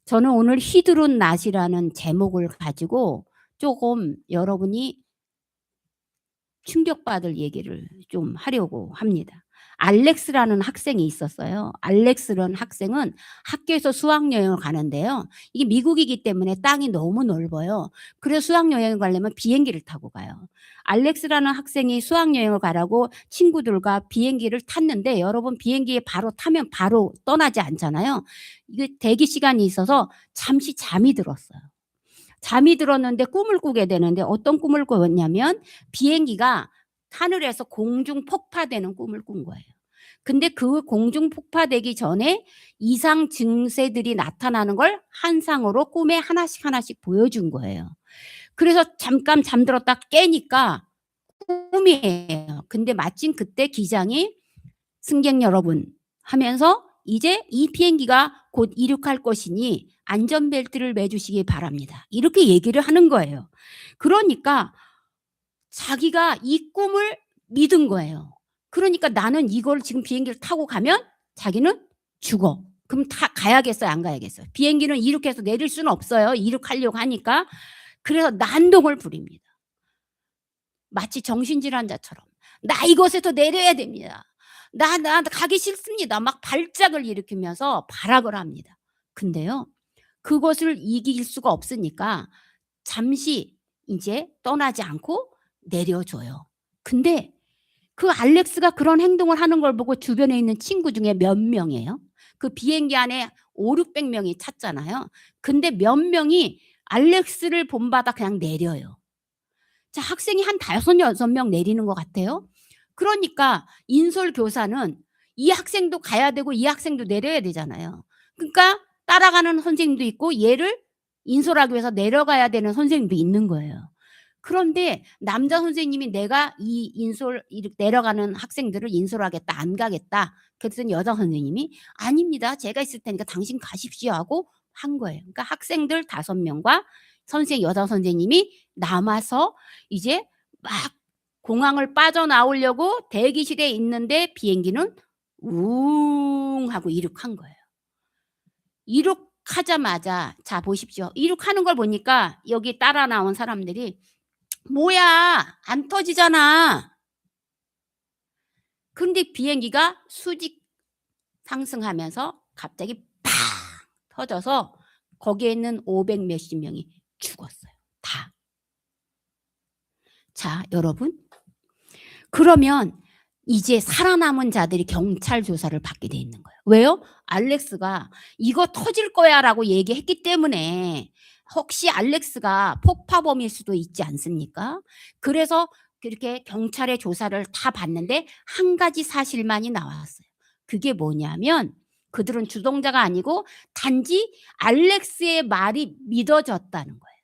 저는 오늘 휘두른 낫이라는 제목을 가지고 쪼금 여러분이 충격받을 얘기를 좀 하려고 합니다. 알렉스라는 학생이 있었어요. 알렉스라는 학생은 학교에서 수학여행을 가는데요. 이게 미국이기 때문에 땅이 너무 넓어요. 그래서 수학여행을 가려면 비행기를 타고 가요. 알렉스라는 학생이 수학여행을 가라고 친구들과 비행기를 탔는데 여러분 비행기에 바로 타면 바로 떠나지 않잖아요. 이게 대기 시간이 있어서 잠시 잠이 들었어요. 잠이 들었는데 꿈을 꾸게 되는데 어떤 꿈을 꿨냐면 비행기가 하늘에서 공중 폭파되는 꿈을 꾼 거예요. 근데 그 공중 폭파되기 전에 이상 증세들이 나타나는 걸 환상으로 꿈에 하나씩 하나씩 보여준 거예요. 그래서 잠깐 잠들었다 깨니까 꿈이에요. 근데 마침 그때 기장이 "승객 여러분" 하면서 "이제 이 비행기가 곧 이륙할 것이니 안전벨트를 매 주시기 바랍니다." 이렇게 얘기를 하는 거예요. 그러니까 자기가 이 꿈을 믿은 거예요. 그러니까 '나는 이걸 지금 비행기를 타고 가면 자기는 죽어.' 그럼 타 가야겠어요, 안 가야겠어요? 비행기는 이륙해서 내릴 수는 없어요, 이륙하려고 하니까. 그래서 난동을 부립니다. 마치 정신질환자처럼 "나 이곳에서 내려야 됩니다. 나 가기 싫습니다." 막 발작을 일으키면서 발악을 합니다. 근데요. 그것을 이길 수가 없으니까 잠시 인제 떠나지 않고 내려줘요. 근데 그 알렉스가 그런 행동을 하는 걸 보고 주변에 있는 친구 중에 몇 명이에요? 그 비행기 안에 500-600 명이 탔잖아요. 근데 몇 명이 알렉스를 본받아 그냥 내려요. 자 학생이 한 5-6명 내리는 것 같아요. 그러니까 인솔 교사는 이 학생도 가야 되고 이 학생도 내려야 되잖아요. 그러니까 따라가는 선생님도 있고 얘를 인솔하기 위해서 내려가야 되는 선생님도 있는 거예요. 그런데 남자 선생님이 "내가 이 인솔 이렇게 내려가는 학생들을 인솔하겠다. 안 가겠다." 그랬더니 여자 선생님이 "아닙니다. 제가 있을 테니까 당신 가십시오." 하고 한 거예요. 그러니까 학생들 5명과 여자 선생님이 남아서 이제 막 공항을 빠져나오려고 대기실에 있는데 비행기는 우웅 하고 이륙한 거예요. 이륙하자마자 자 보십시오. 이륙하는 걸 보니까 여기 따라 나온 사람들이 "뭐야 안 터지잖아." 근데 비행기가 수직 상승하면서 갑자기 팍 터져서 거기에 있는 500 몇십 명이 죽었어요 다. 자 여러분 그러면 이제 살아남은 자들이 경찰 조사를 받게 돼 있는 거예요. 왜요? 알렉스가 "이거 터질 거야."라고 얘기했기 때문에 혹시 알렉스가 폭파범일 수도 있지 않습니까? 그래서 그렇게 경찰의 조사를 다 받는데 한 가지 사실만이 나왔어요. 그게 뭐냐면 그들은 주동자가 아니고 단지 알렉스의 말이 믿어졌다는 거예요.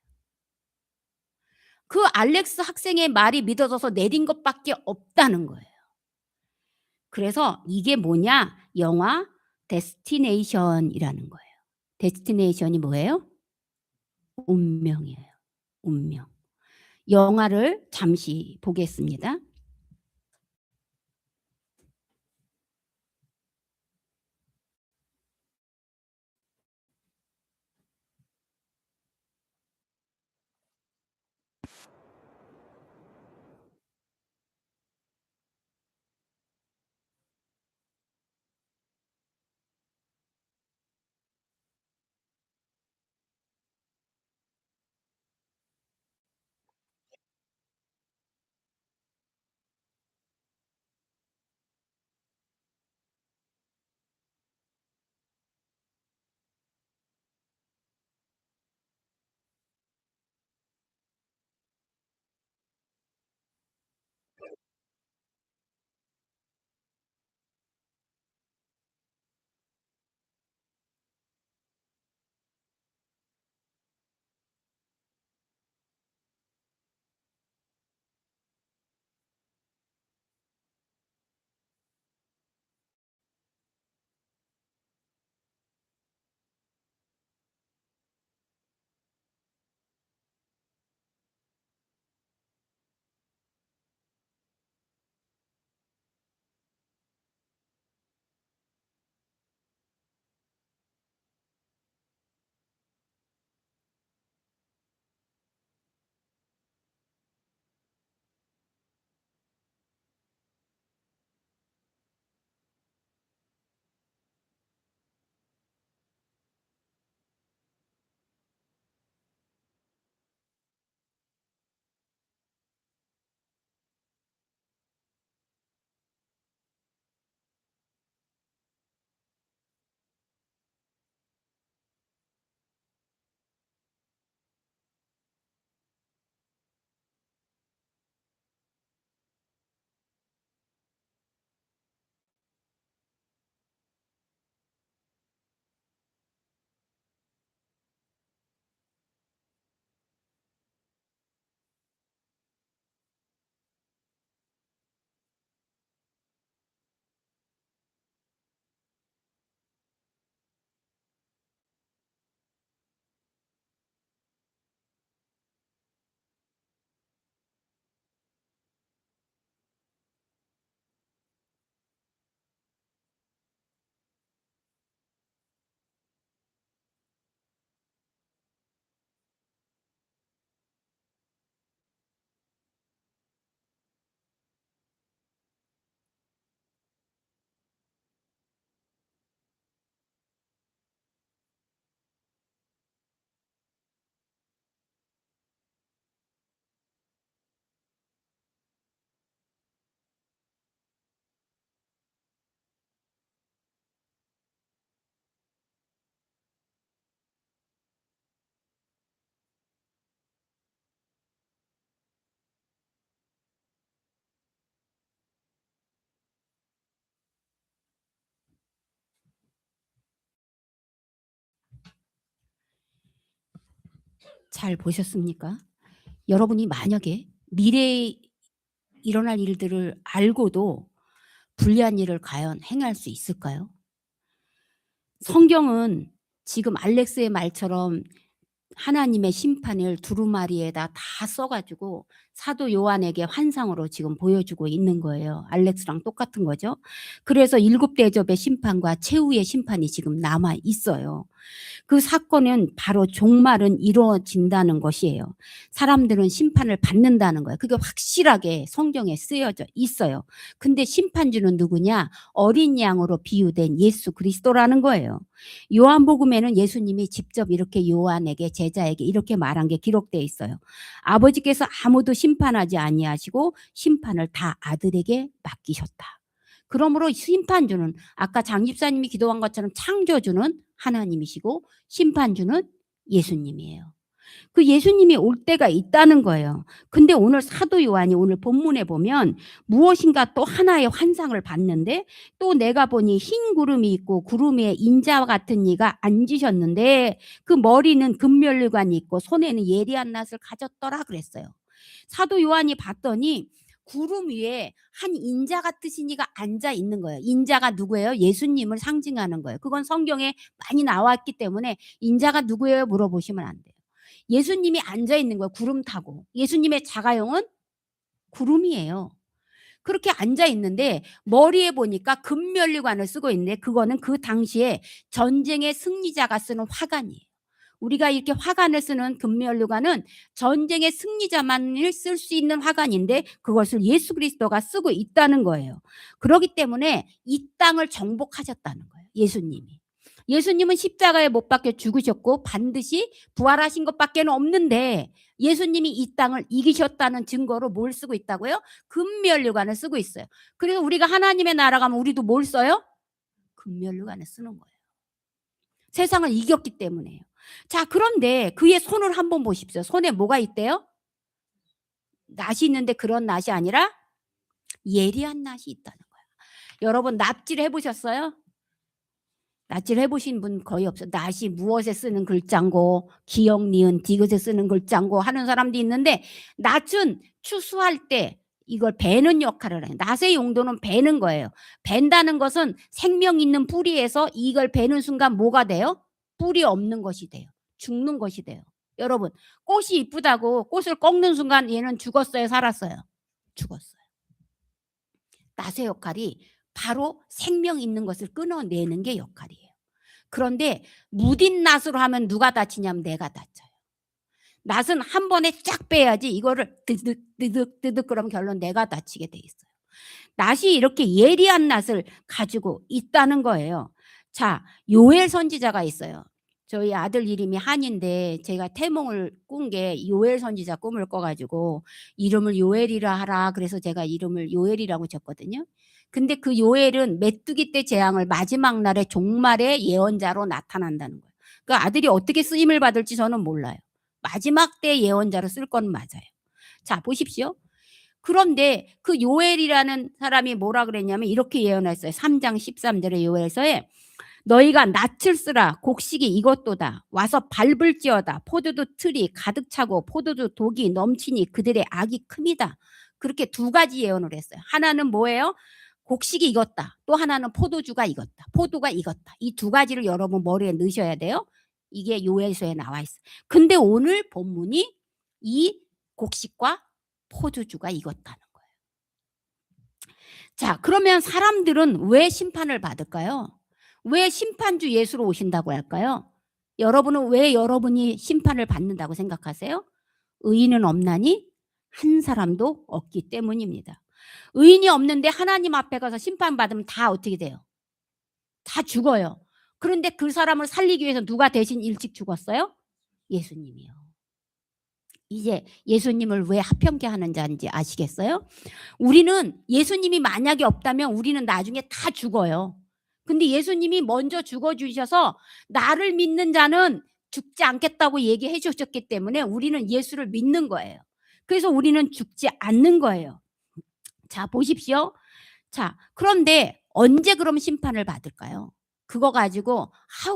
그 알렉스 학생의 말이 믿어져서 내린 것밖에 없다는 거예요. 그래서 이게 뭐냐? 영화 데스티네이션이라는 거예요. 데스티네이션이 뭐예요? 운명이에요. 운명. 영화를 잠시 보겠습니다. 잘 보셨습니까? 여러분이 만약에 미래에 일어날 일들을 알고도 불리한 일을 과연 행할 수 있을까요? 성경은 지금 알렉스의 말처럼 하나님의 심판을 두루마리에다 다 써 가지고 사도 요한에게 환상으로 지금 보여주고 있는 거예요. 알렉스랑 똑같은 거죠. 그래서 일곱 대접의 심판과 최후의 심판이 지금 남아 있어요. 그 사건은 바로 종말은 이루어진다는 것이에요. 사람들은 심판을 받는다는 거예요. 그게 확실하게 성경에 쓰여져 있어요. 근데 심판주는 누구냐? 어린 양으로 비유된 예수 그리스도라는 거예요. 요한복음에는 예수님이 직접 이렇게 요한에게 제자에게 이렇게 말한 게 기록되어 있어요. 아버지께서 아무도 심판하지 아니하시고 심판을 다 아들에게 맡기셨다. 그러므로 심판주는 아까 장 집사님이 기도한 것처럼 창조주는 하나님이시고 심판주는 예수님이에요. 그 예수님이 올 때가 있다는 거예요. 근데 오늘 사도 요한이 오늘 본문에 보면 무엇인가 또 하나의 환상을 봤는데 또 내가 보니 흰 구름이 있고 구름 위에 인자와 같은 이가 앉으셨는데 그 머리는 금면류관이 있고 손에는 예리한 낫을 가졌더라 그랬어요. 사도 요한이 봤더니 구름 위에 한 인자 같으신 이가 앉아 있는 거예요. 인자가 누구예요? 예수님을 상징하는 거예요. 그건 성경에 많이 나왔기 때문에 인자가 누구예요? 물어보시면 안 돼요. 예수님이 앉아 있는 거예요. 구름 타고. 예수님의 자가용은 구름이에요. 그렇게 앉아 있는데 머리에 보니까 금면류관을 쓰고 있는데 그거는 그 당시에 전쟁의 승리자가 쓰는 화관이에요. 우리가 이렇게 화관을 쓰는 금면류관은 전쟁의 승리자만을 쓸 수 있는 화관인데 그것을 예수 그리스도가 쓰고 있다는 거예요. 그렇기 때문에 이 땅을 정복하셨다는 거예요. 예수님이. 예수님은 십자가에 못 박혀 죽으셨고 반드시 부활하신 것밖에 없는데 예수님이 이 땅을 이기셨다는 증거로 뭘 쓰고 있다고요? 금면류관을 쓰고 있어요. 그래서 우리가 하나님의 나라 가면 우리도 뭘 써요? 금면류관을 쓰는 거예요. 세상을 이겼기 때문에요. 자, 그런데 그의 손을 한번 보십시오. 손에 뭐가 있대요? 낫이 있는데 그런 낫이 아니라 예리한 낫이 있다는 거예요. 여러분 납질 해보셨어요? 납질 해보신 분 거의 없어요. 낫이 무엇에 쓰는 글자고 기역, 니은, 디귿에 쓰는 글자고 하는 사람도 있는데 낫은 추수할 때 이걸 베는 역할을 해요. 낫의 용도는 베는 거예요. 벤다는 것은 생명 있는 뿌리에서 이걸 베는 순간 뭐가 돼요? 뿌리 없는 것이 돼요. 죽는 것이 돼요. 여러분 꽃이 이쁘다고 꽃을 꺾는 순간 얘는 죽었어요? 살았어요? 죽었어요. 낫의 역할이 바로 생명 있는 것을 끊어내는 게 역할이에요. 그런데 무딘 낫으로 하면 누가 다치냐면 내가 다쳐요. 낫은 한 번에 쫙 빼야지 이거를 뜨득 그러면 결론 내가 다치게 돼 있어요. 낫이 이렇게 예리한 낫을 가지고 있다는 거예요. 자, 요엘 선지자가 있어요. 저희 아들 이름이 한인데 제가 태몽을 꾼 게 요엘 선지자 꿈을 꿔가지고 이름을 요엘이라 하라 그래서 제가 이름을 요엘이라고 졌거든요. 근데 그 요엘은 메뚜기 때 재앙을 마지막 날에 종말의 예언자로 나타난다는 거예요. 그 아들이 어떻게 쓰임을 받을지 저는 몰라요. 마지막 때 예언자로 쓸 건 맞아요. 자, 보십시오. 그런데 그 요엘이라는 사람이 뭐라 그랬냐면 이렇게 예언했어요. 3장 13절의 요엘서에 너희가 낯을 쓰라 곡식이 이것도다 와서 밟을지어다 포도주 틀이 가득 차고 포도주 독이 넘치니 그들의 악이 큼이다. 그렇게 두 가지 예언을 했어요. 하나는 뭐예요? 곡식이 익었다. 또 하나는 포도주가 익었다. 포도가 익었다. 이 두 가지를 여러분 머리에 넣으셔야 돼요. 이게 요엘서에 나와 있어요. 근데 오늘 본문이 이 곡식과 포도주가 익었다는 거예요. 자, 그러면 사람들은 왜 심판을 받을까요? 왜 심판주 예수로 오신다고 할까요? 여러분은 왜 여러분이 심판을 받는다고 생각하세요? 의인은 없나니 한 사람도 없기 때문입니다. 의인이 없는데 하나님 앞에 가서 심판받으면 다 어떻게 돼요? 다 죽어요. 그런데 그 사람을 살리기 위해서 누가 대신 일찍 죽었어요? 예수님이요. 이제 예수님을 왜 하평케 하는지 아시겠어요? 우리는 예수님이 만약에 없다면 우리는 나중에 다 죽어요. 근데 예수님이 먼저 죽어주셔서 나를 믿는 자는 죽지 않겠다고 얘기해 주셨기 때문에 우리는 예수를 믿는 거예요. 그래서 우리는 죽지 않는 거예요. 자, 보십시오. 자, 그런데 언제 그럼 심판을 받을까요? 그거 가지고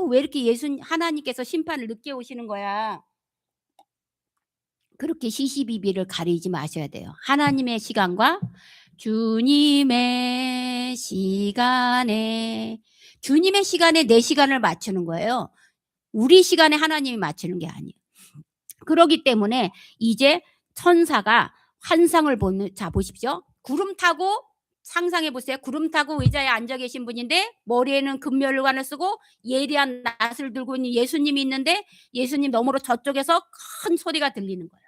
왜 이렇게 하나님께서 심판을 늦게 오시는 거야? 그렇게 시시비비를 가리지 마셔야 돼요. 하나님의 시간과 주님의 시간에 내 시간을 맞추는 거예요. 우리 시간에 하나님이 맞추는 게 아니에요. 그러기 때문에 이제 천사가 환상을 보는, 자 보십시오. 구름 타고, 상상해 보세요. 구름 타고 의자에 앉아 계신 분인데 머리에는 금면류관을 쓰고 예리한 낫을 들고 있는 예수님이 있는데 예수님 너머로 저쪽에서 큰 소리가 들리는 거예요.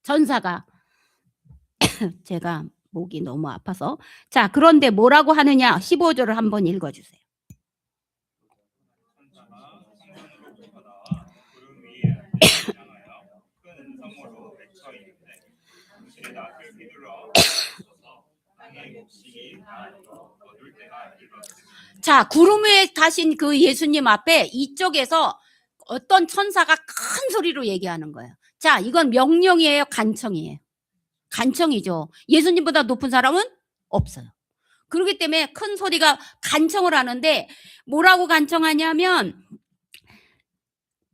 천사가 제가 목이 너무 아파서, 자 그런데 뭐라고 하느냐, 15절을 한번 읽어주세요. 자, 구름 위에 가신 그 예수님 앞에 이쪽에서 어떤 천사가 큰 소리로 얘기하는 거예요. 자, 이건 명령이에요, 간청이에요? 간청이죠. 예수님보다 높은 사람은 없어요. 그렇기 때문에 큰 소리가 간청을 하는데 뭐라고 간청하냐면,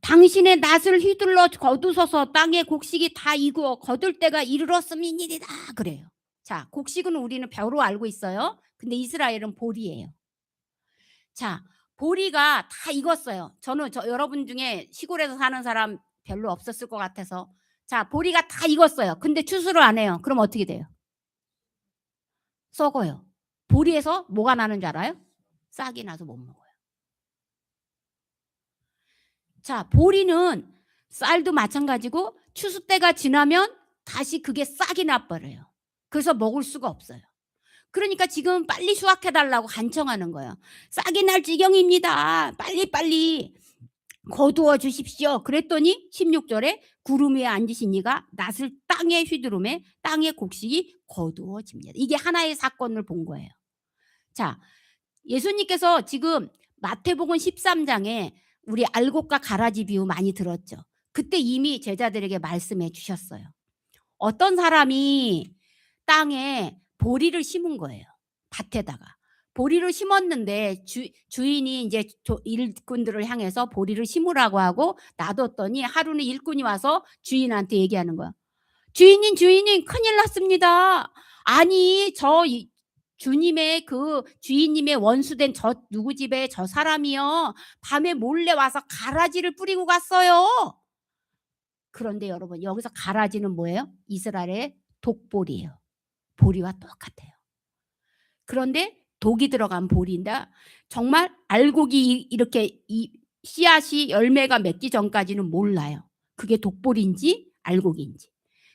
당신의 낫을 휘둘러 거두소서, 땅의 곡식이 다 익어 거둘 때가 이르렀음이니이다 그래요. 자, 곡식은 우리는 벼로 알고 있어요. 근데 이스라엘은 보리예요. 자, 보리가 다 익었어요. 저는 여러분 중에 시골에서 사는 사람 별로 없었을 것 같아서, 자 보리가 다 익었어요. 근데 추수를 안 해요. 그럼 어떻게 돼요? 썩어요. 보리에서 뭐가 나는 줄 알아요? 싹이 나서 못 먹어요. 자, 보리는 쌀도 마찬가지고 추수 때가 지나면 다시 그게 싹이 나버려요. 그래서 먹을 수가 없어요. 그러니까 지금 빨리 수확해달라고 간청하는 거예요. 싹이 날 지경입니다. 빨리빨리 거두어 주십시오. 그랬더니 16절에 구름 위에 앉으신 이가 낫을 땅에 휘두르매 땅의 곡식이 거두어집니다. 이게 하나의 사건을 본 거예요. 자, 예수님께서 지금 마태복음 13장에 우리 알곡과 가라지 비유 많이 들었죠. 그때 이미 제자들에게 말씀해 주셨어요. 어떤 사람이 땅에 보리를 심은 거예요. 밭에다가 보리를 심었는데 주인이 이제 일꾼들을 향해서 보리를 심으라고 하고 놔뒀더니 하루는 일꾼이 와서 주인한테 얘기하는 거야. 주인님 큰일 났습니다. 아니 주님의 그 주인님의 원수된 저 누구 집에 저 사람이요, 밤에 몰래 와서 가라지를 뿌리고 갔어요. 그런데 여러분, 여기서 가라지는 뭐예요? 이스라엘의 독보리예요. 보리와 똑같아요. 그런데 독이 들어간 보리인데 정말 알곡이 이렇게 이 씨앗이 열매가 맺기 전까지는 몰라요. 그게 독보리인지 알곡인지.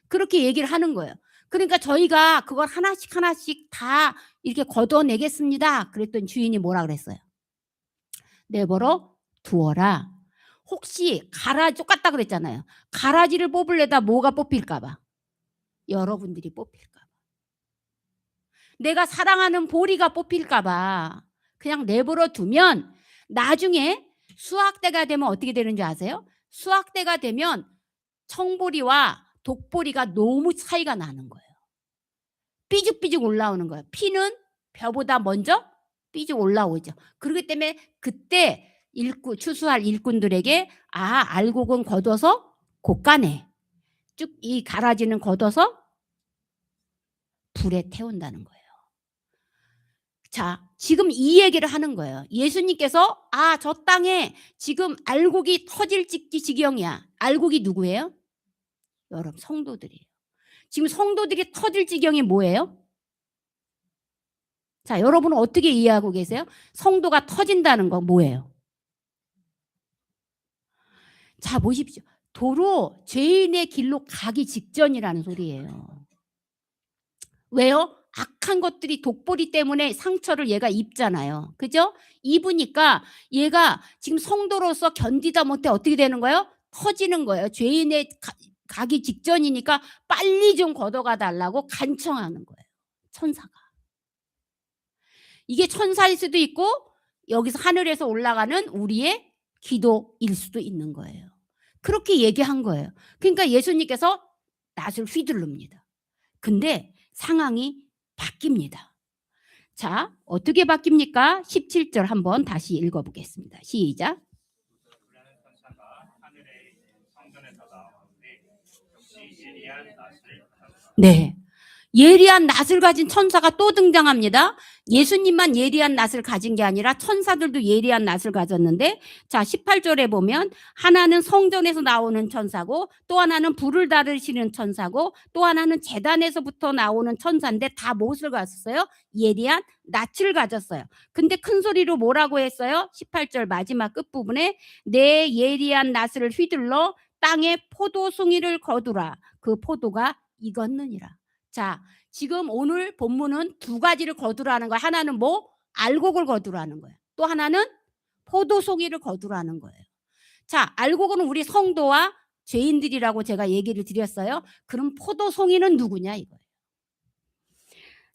그렇게 얘기를 하는 거예요. 그러니까 저희가 그걸 하나씩 하나씩 다 이렇게 걷어내겠습니다. 그랬더니 주인이 뭐라 그랬어요? 내버려 두어라. 혹시 가라지 똑같다 그랬잖아요. 가라지를 뽑으려다 뭐가 뽑힐까 봐? 여러분들이 뽑힐까 봐. 내가 사랑하는 보리가 뽑힐까 봐 그냥 내버려 두면 나중에 수확대가 되면 어떻게 되는 줄 아세요? 수확대가 되면 청보리와 독보리가 너무 차이가 나는 거예요. 삐죽삐죽 올라오는 거예요. 피는 벼보다 먼저 삐죽 올라오죠. 그렇기 때문에 그때 추수할 일꾼들에게 알곡은 걷어서 곶간에, 쭉 이 가라지는 걷어서 불에 태운다는 거예요. 자, 지금 이 얘기를 하는 거예요. 예수님께서 저 땅에 지금 알곡이 터질 지경이야. 알곡이 누구예요? 여러분, 성도들이에요. 지금 성도들이 터질 지경이 뭐예요? 자, 여러분은 어떻게 이해하고 계세요? 성도가 터진다는 거 뭐예요? 자, 보십시오. 도로 죄인의 길로 가기 직전이라는 소리예요. 왜요? 악한 것들이 독보리 때문에 상처를 얘가 입잖아요. 그죠? 입으니까 얘가 지금 성도로서 견디다 못해 어떻게 되는 거예요? 터지는 거예요. 죄인의 가기 직전이니까 빨리 좀 걷어가 달라고 간청하는 거예요. 천사가. 이게 천사일 수도 있고 여기서 하늘에서 올라가는 우리의 기도일 수도 있는 거예요. 그렇게 얘기한 거예요. 그러니까 예수님께서 낫을 휘두릅니다. 근데 상황이 바뀝니다. 자, 어떻게 바뀝니까? 17절 한번 다시 읽어보겠습니다. 시작. 네. 예리한 낫을 가진 천사가 또 등장합니다. 예수님만 예리한 낫을 가진 게 아니라 천사들도 예리한 낫을 가졌는데, 자 18절에 보면 하나는 성전에서 나오는 천사고, 또 하나는 불을 다루시는 천사고, 또 하나는 제단에서부터 나오는 천사인데 다 무엇을 가졌어요? 예리한 낫을 가졌어요. 근데 큰 소리로 뭐라고 했어요? 18절 마지막 끝부분에 내 예리한 낫을 휘둘러 땅에 포도송이를 거두라. 그 포도가 익었느니라. 자, 지금 오늘 본문은 두 가지를 거두라는 거예요. 하나는 뭐? 알곡을 거두라는 거예요. 또 하나는 포도송이를 거두라는 거예요. 자, 알곡은 우리 성도와 죄인들이라고 제가 얘기를 드렸어요. 그럼 포도송이는 누구냐 이거예요.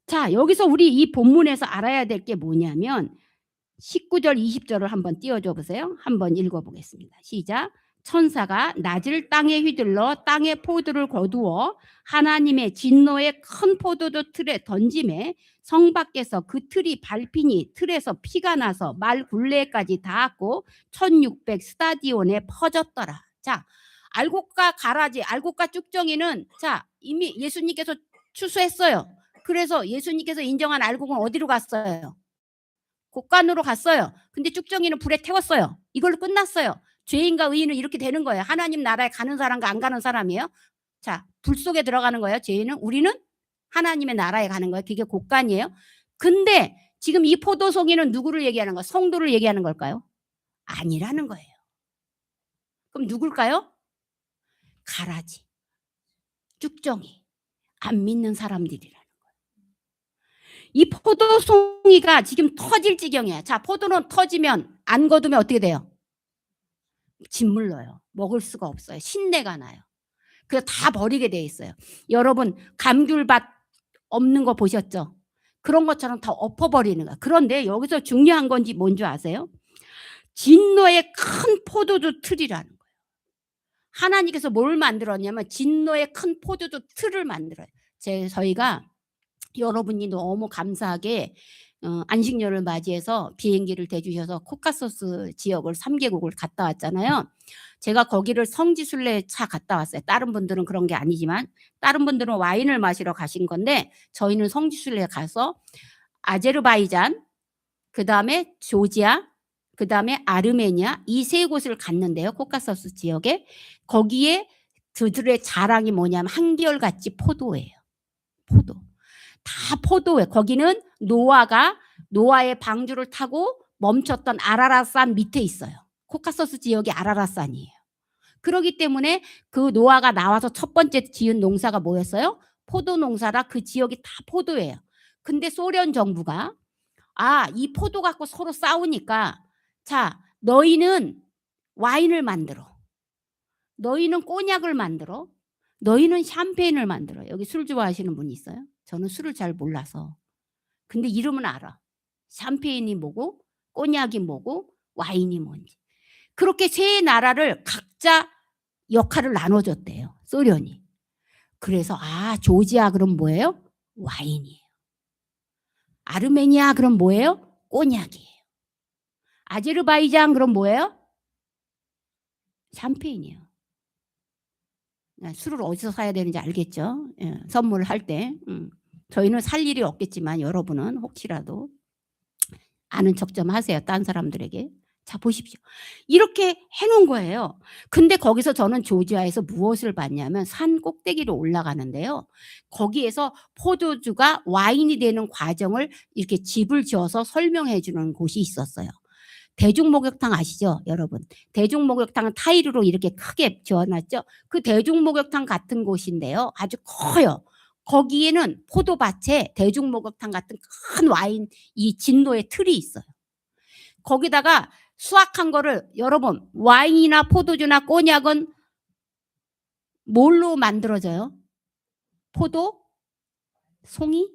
자, 여기서 우리 이 본문에서 알아야 될 게 뭐냐면 19절 20절을 한번 띄워줘 보세요. 한번 읽어보겠습니다. 시작. 천사가 낫을 땅에 휘둘러 땅의 포도를 거두어 하나님의 진노의 큰 포도주 틀에 던짐에 성 밖에서 그 틀이 밟히니 틀에서 피가 나서 말 굴레까지 닿았고 1600 스타디온에 퍼졌더라. 자, 알곡과 가라지, 알곡과 쭉정이는 자 이미 예수님께서 추수했어요. 그래서 예수님께서 인정한 알곡은 어디로 갔어요? 곡간으로 갔어요. 근데 쭉정이는 불에 태웠어요. 이걸로 끝났어요. 죄인과 의인은 이렇게 되는 거예요. 하나님 나라에 가는 사람과 안 가는 사람이에요. 자, 불 속에 들어가는 거예요. 죄인은. 우리는 하나님의 나라에 가는 거예요. 그게 곡간이에요. 근데 지금 이 포도송이는 누구를 얘기하는 거예요? 성도를 얘기하는 걸까요? 아니라는 거예요. 그럼 누굴까요? 가라지, 쭉정이, 안 믿는 사람들이라. 이 포도송이가 지금 터질 지경이야. 자, 포도는 터지면 안 거두면 어떻게 돼요? 짓물러요. 먹을 수가 없어요. 신내가 나요. 그래서 다 버리게 돼 있어요. 여러분 감귤밭 없는 거 보셨죠? 그런 것처럼 다 엎어버리는 거야. 그런데 여기서 중요한 건지 뭔지 아세요? 진노의 큰 포도주 틀이라는 거예요. 하나님께서 뭘 만들었냐면 진노의 큰 포도주 틀을 만들어요. 저희가 여러분이 너무 감사하게 안식년을 맞이해서 비행기를 대주셔서 코카소스 지역을 3개국을 갔다 왔잖아요. 제가 거기를 성지순례차 갔다 왔어요. 다른 분들은 그런 게 아니지만 다른 분들은 와인을 마시러 가신 건데 저희는 성지순례 가서 아제르바이잔, 그다음에 조지아, 그다음에 아르메니아 이 세 곳을 갔는데요. 코카소스 지역에. 거기에 그들의 자랑이 뭐냐면 한결같이 포도예요. 포도. 다 포도예요. 거기는 노아의 방주를 타고 멈췄던 아라랏산 밑에 있어요. 코카소스 지역이 아라랏산이에요. 그렇기 때문에 그 노아가 나와서 첫 번째 지은 농사가 뭐였어요? 포도 농사라. 그 지역이 다 포도예요. 근데 소련 정부가 이 포도 갖고 서로 싸우니까 자, 너희는 와인을 만들어. 너희는 꼬냑을 만들어. 너희는 샴페인을 만들어. 여기 술 좋아하시는 분이 있어요? 저는 술을 잘 몰라서. 근데 이름은 알아. 샴페인이 뭐고 꼬냑이 뭐고 와인이 뭔지. 그렇게 세 나라를 각자 역할을 나눠줬대요. 소련이. 그래서 조지아 그럼 뭐예요? 와인이에요. 아르메니아 그럼 뭐예요? 꼬냑이에요. 아제르바이잔 그럼 뭐예요? 샴페인이에요. 술을 어디서 사야 되는지 알겠죠? 예, 선물할 때. 저희는 살 일이 없겠지만 여러분은 혹시라도 아는 척 좀 하세요. 딴 사람들에게. 자, 보십시오. 이렇게 해놓은 거예요. 근데 거기서 저는 조지아에서 무엇을 봤냐면 산 꼭대기로 올라가는데요. 거기에서 포도주가 와인이 되는 과정을 이렇게 집을 지어서 설명해 주는 곳이 있었어요. 대중목욕탕 아시죠, 여러분? 대중목욕탕은 타일로 이렇게 크게 지어놨죠. 그 대중목욕탕 같은 곳인데요. 아주 커요. 거기에는 포도밭에 대중목욕탕 같은 큰 와인 이 진노의 틀이 있어요. 거기다가 수확한 거를 여러분 와인이나 포도주나 꼬냑은 뭘로 만들어져요? 포도? 송이?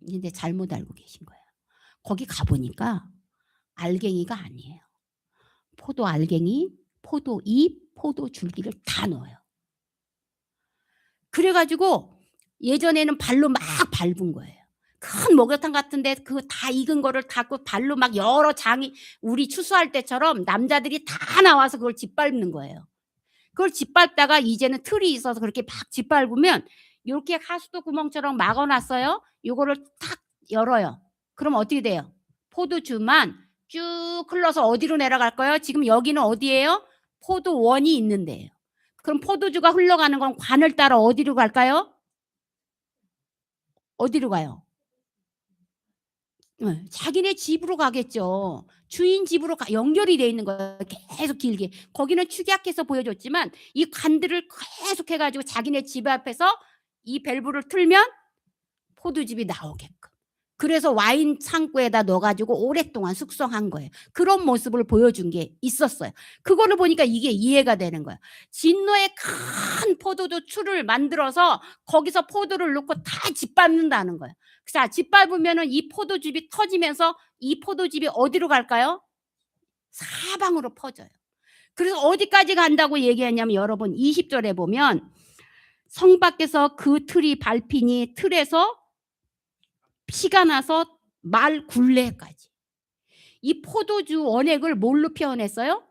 근데 잘못 알고 계신 거예요. 거기 가보니까 알갱이가 아니에요. 포도 알갱이, 포도 잎, 포도 줄기를 다 넣어요. 그래가지고 예전에는 발로 막 밟은 거예요. 큰 목욕탕 같은데 그 다 익은 거를 닦고 발로 막 여러 장이 우리 추수할 때처럼 남자들이 다 나와서 그걸 짓밟는 거예요. 그걸 짓밟다가 이제는 틀이 있어서 그렇게 막 짓밟으면 요렇게 하수도 구멍처럼 막아 놨어요. 요거를 탁 열어요. 그럼 어떻게 돼요? 포도주만 쭉 흘러서 어디로 내려갈까요? 지금 여기는 어디예요? 포도원이 있는 데예요. 그럼 포도주가 흘러가는 건 관을 따라 어디로 갈까요? 어디로 가요? 예. 자기네 집으로 가겠죠. 주인 집으로 연결이 돼 있는 거예요, 계속 길게. 거기는 축약해서 보여줬지만 이 관들을 계속 해 가지고 자기네 집 앞에서 이 밸브를 틀면 포도즙이 나오게끔. 그래서 와인 창고에다 넣어 가지고 오랫동안 숙성한 거예요. 그런 모습을 보여준 게 있었어요. 그거를 보니까 이게 이해가 되는 거예요. 진노의 큰 포도주 추를 만들어서 거기서 포도를 넣고 다 짓밟는다는 거예요. 자, 짓밟으면은 이 포도즙이 터지면서 이 포도즙이 어디로 갈까요? 사방으로 퍼져요. 그래서 어디까지 간다고 얘기했냐면 여러분 20 절에 보면 성 밖에서 그 틀이 밟히니 틀에서 피가 나서 말 굴레까지. 이 포도주 원액을 뭘로 표현했어요?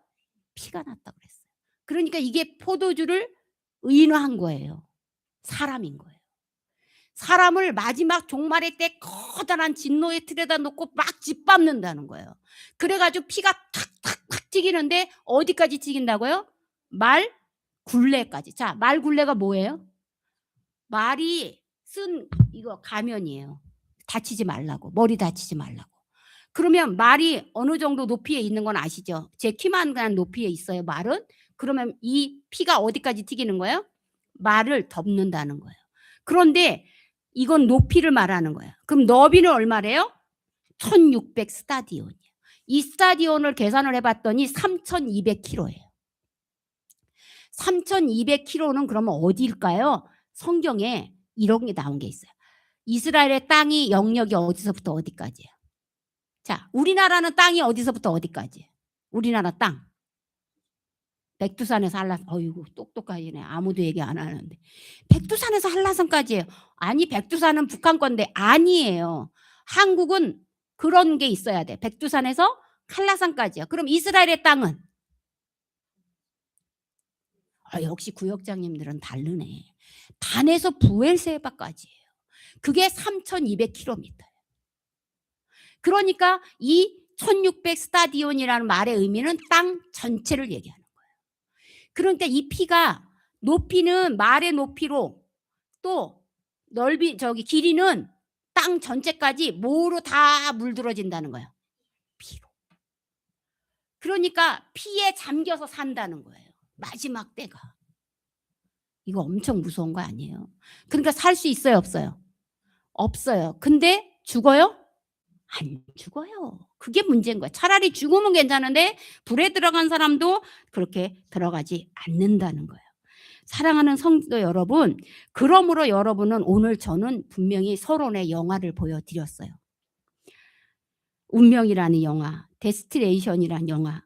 피가 났다고 그랬어요. 그러니까 이게 포도주를 의인화한 거예요. 사람인 거예요. 사람을 마지막 종말의 때 커다란 진노의 틀에다 놓고 막 짓밟는다는 거예요. 그래 가지고 피가 탁탁탁 튀기는데 어디까지 튀긴다고요? 말 굴레까지. 자, 말 굴레가 뭐예요? 말이 쓴 이거 가면이에요. 다치지 말라고. 머리 다치지 말라고. 그러면 말이 어느 정도 높이에 있는 건 아시죠? 제 키만한 높이에 있어요, 말은. 그러면 이 피가 어디까지 튀기는 거예요? 말을 덮는다는 거예요. 그런데 이건 높이를 말하는 거예요. 그럼 너비는 얼마래요? 1600 스타디온이에요. 이 스타디온을 계산을 해 봤더니 3200km예요. 3200km는 그러면 어디일까요? 성경에 이런 게 나온 게 있어요. 이스라엘의 땅이 영역이 어디서부터 어디까지예요? 자, 우리나라는 땅이 어디서부터 어디까지예요? 우리나라 땅. 백두산에서 한라산. 어이구 똑똑하시네. 아무도 얘기 안 하는데. 백두산에서 한라산까지예요. 아니 백두산은 북한 건데 아니에요. 한국은 그런 게 있어야 돼. 백두산에서 한라산까지요. 그럼 이스라엘의 땅은? 아, 역시 구역장님들은 다르네. 단에서 부엘세바까지예요. 그게 3200km예요. 그러니까 이 1600 스타디온이라는 말의 의미는 땅 전체를 얘기하는 거예요. 그러니까 이 피가 높이는 말의 높이로 또 넓이 길이는 땅 전체까지 뭐로 다 물들어진다는 거예요. 피로. 그러니까 피에 잠겨서 산다는 거예요. 마지막 때가. 이거 엄청 무서운 거 아니에요? 그러니까 살 수 있어요, 없어요? 없어요. 근데 죽어요? 안 죽어요. 그게 문제인 거야. 차라리 죽으면 괜찮은데 불에 들어간 사람도 그렇게 들어가지 않는다는 거예요. 사랑하는 성도 여러분, 그러므로 여러분은 오늘 저는 분명히 서론의 영화를 보여드렸어요. 운명이라는 영화, 데스티네이션이라는 영화.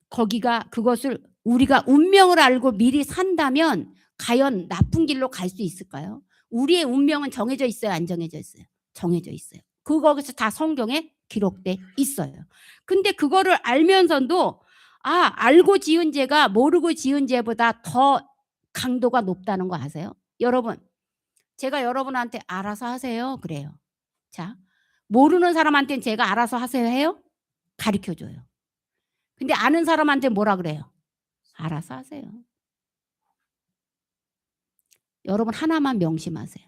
거기가 그것을 우리가 운명을 알고 미리 산다면 과연 나쁜 길로 갈 수 있을까요? 우리의 운명은 정해져 있어요, 안 정해져 있어요? 정해져 있어요. 거기서 다 성경에 기록돼 있어요. 근데 그거를 알면서도 알고 지은 죄가 모르고 지은 죄보다 더 강도가 높다는 거 아세요? 여러분, 제가 여러분한테 알아서 하세요 그래요. 자, 모르는 사람한테는 제가 알아서 하세요 해요? 가르쳐줘요. 근데 아는 사람한테 뭐라 그래요? 알아서 하세요. 여러분 하나만 명심하세요.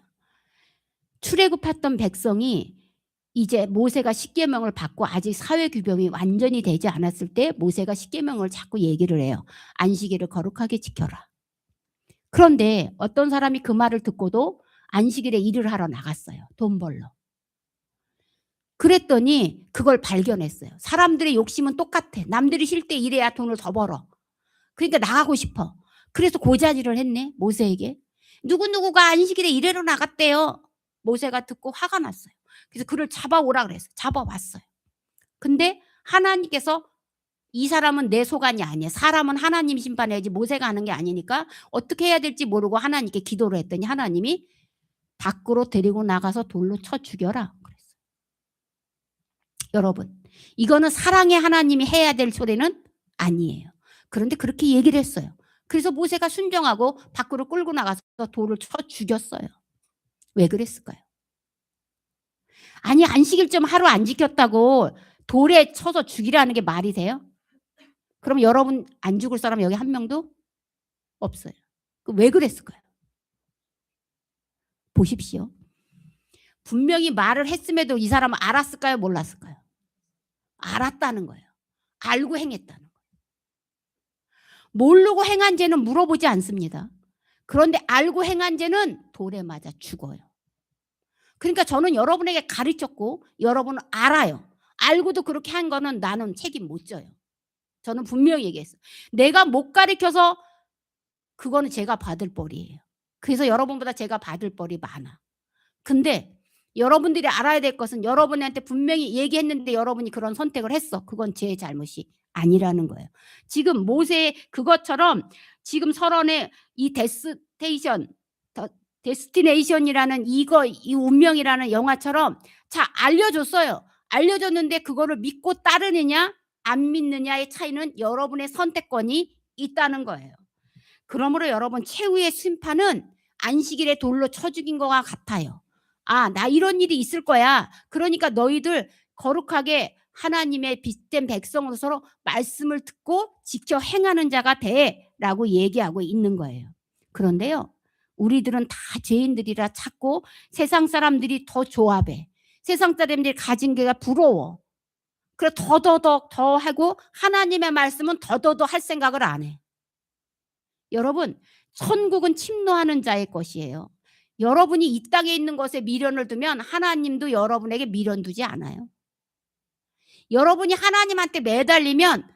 출애굽했던 백성이 이제 모세가 십계명을 받고 아직 사회 규범이 완전히 되지 않았을 때 모세가 십계명을 자꾸 얘기를 해요. 안식일을 거룩하게 지켜라. 그런데 어떤 사람이 그 말을 듣고도 안식일에 일을 하러 나갔어요. 돈 벌러. 그랬더니 그걸 발견했어요. 사람들의 욕심은 똑같아. 남들이 쉴 때 일해야 돈을 더 벌어. 그러니까 나가고 싶어. 그래서 고자질을 했네, 모세에게. 누구누구가 안식일에 일하러 나갔대요. 모세가 듣고 화가 났어요. 그래서 그를 잡아오라 그랬어요. 잡아왔어요. 근데 하나님께서 이 사람은 내 소관이 아니야. 사람은 하나님 심판해야지 모세가 하는 게 아니니까 어떻게 해야 될지 모르고 하나님께 기도를 했더니 하나님이 밖으로 데리고 나가서 돌로 쳐 죽여라 그랬어요. 여러분, 이거는 사랑의 하나님이 해야 될 소리는 아니에요. 그런데 그렇게 얘기를 했어요. 그래서 모세가 순종하고 밖으로 끌고 나가서 돌을 쳐 죽였어요. 왜 그랬을까요? 아니 안식일 좀 하루 안 지켰다고 돌에 쳐서 죽이라는 게 말이 돼요? 그럼 여러분 안 죽을 사람 여기 한 명도 없어요. 그 왜 그랬을까요? 보십시오. 분명히 말을 했음에도 이 사람은 알았을까요? 몰랐을까요? 알았다는 거예요. 알고 행했다는 거예요. 모르고 행한 죄는 물어보지 않습니다. 그런데 알고 행한 죄는 돌에 맞아 죽어요. 그러니까 저는 여러분에게 가르쳤고 여러분은 알아요. 알고도 그렇게 한 거는 나는 책임 못 져요. 저는 분명히 얘기했어요. 내가 못 가르쳐서 그거는 제가 받을 벌이에요. 그래서 여러분보다 제가 받을 벌이 많아. 근데 여러분들이 알아야 될 것은 여러분한테 분명히 얘기했는데 여러분이 그런 선택을 했어. 그건 제 잘못이 아니라는 거예요. 지금 모세의 그것처럼 지금 설원의 이 데스티네이션이라는 이거 이 운명이라는 영화처럼 자 알려줬어요. 알려줬는데 그거를 믿고 따르느냐 안 믿느냐의 차이는 여러분의 선택권이 있다는 거예요. 그러므로 여러분 최후의 심판은 안식일에 돌로 쳐 죽인 것과 같아요. 아, 나 이런 일이 있을 거야. 그러니까 너희들 거룩하게 하나님의 빛된 백성으로서 말씀을 듣고 지켜 행하는 자가 돼라고 얘기하고 있는 거예요. 그런데요. 우리들은 다 죄인들이라 찾고 세상 사람들이 더 조합해. 세상 사람들이 가진 게가 부러워. 그래 더더더 더 하고 하나님의 말씀은 더더더 할 생각을 안 해. 여러분 천국은 침노하는 자의 것이에요. 여러분이 이 땅에 있는 것에 미련을 두면 하나님도 여러분에게 미련 두지 않아요. 여러분이 하나님한테 매달리면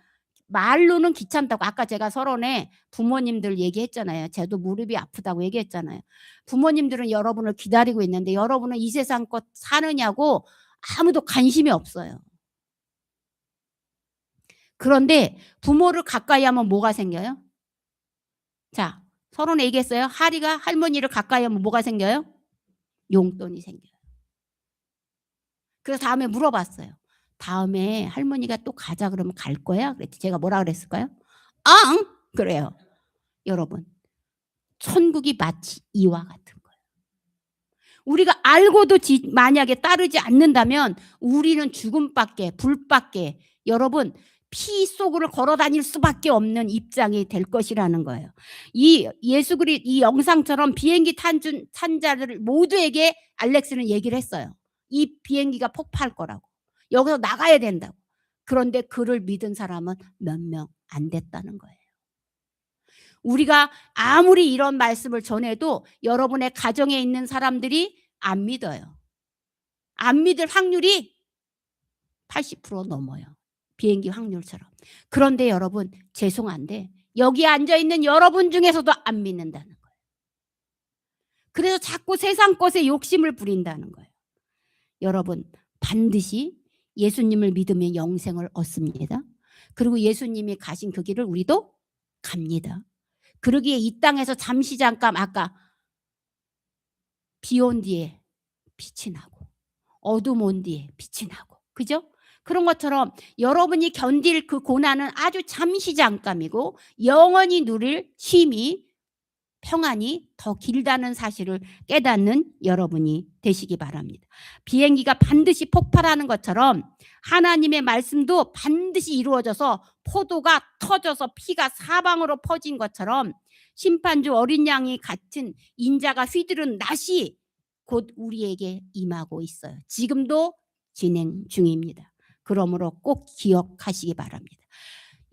말로는 귀찮다고 아까 제가 서론에 부모님들 얘기했잖아요. 저도 무릎이 아프다고 얘기했잖아요. 부모님들은 여러분을 기다리고 있는데 여러분은 이 세상 것 사느냐고 아무도 관심이 없어요. 그런데 부모를 가까이 하면 뭐가 생겨요? 자, 서론에 얘기했어요. 하리가 할머니를 가까이 하면 뭐가 생겨요? 용돈이 생겨요. 그래서 다음에 물어봤어요. 다음에 할머니가 또 가자 그러면 갈 거야? 그랬더니 제가 뭐라 그랬을까요? 앙! 그래요. 여러분 천국이 마치 이와 같은 거예요. 우리가 알고도 만약에 따르지 않는다면 우리는 죽음밖에 불밖에 여러분 피 속으로 걸어 다닐 수밖에 없는 입장이 될 것이라는 거예요. 이 예수 그리스도 이 영상처럼 비행기 탄 자들 모두에게 알렉스는 얘기를 했어요. 이 비행기가 폭파할 거라고. 여기서 나가야 된다고. 그런데 그를 믿은 사람은 몇 명 안 됐다는 거예요. 우리가 아무리 이런 말씀을 전해도 여러분의 가정에 있는 사람들이 안 믿어요. 안 믿을 확률이 80% 넘어요. 비행기 확률처럼. 그런데 여러분 죄송한데 여기 앉아있는 여러분 중에서도 안 믿는다는 거예요. 그래서 자꾸 세상 것에 욕심을 부린다는 거예요. 여러분 반드시 예수님을 믿으면 영생을 얻습니다. 그리고 예수님이 가신 그 길을 우리도 갑니다. 그러기에 이 땅에서 잠시 잠깐 아까 비 온 뒤에 빛이 나고 어둠 온 뒤에 빛이 나고 그죠? 그런 것처럼 여러분이 견딜 그 고난은 아주 잠시 잠깐이고 영원히 누릴 쉼이 평안이 더 길다는 사실을 깨닫는 여러분이 되시기 바랍니다. 비행기가 반드시 폭발하는 것처럼 하나님의 말씀도 반드시 이루어져서 포도가 터져서 피가 사방으로 퍼진 것처럼 심판주 어린 양이 같은 인자가 휘두른 낮이 곧 우리에게 임하고 있어요. 지금도 진행 중입니다. 그러므로 꼭 기억하시기 바랍니다.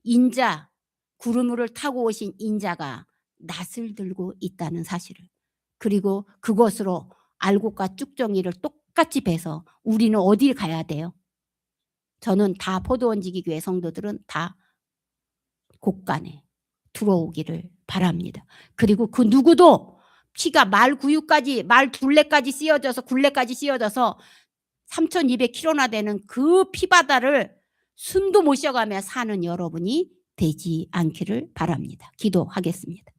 인자 구름을 타고 오신 인자가 낫을 들고 있다는 사실을 그리고 그것으로 알곡과 쭉정이를 똑같이 베서 우리는 어딜 가야 돼요? 저는 다 포도원 지기교회 성도들은 다 곳간에 들어오기를 바랍니다. 그리고 그 누구도 피가 말 구유까지 말 둘레까지 씌어져서 굴레까지 씌어져서 3,200km나 되는 그 피바다를 숨도 못 쉬어가며 사는 여러분이 되지 않기를 바랍니다. 기도하겠습니다.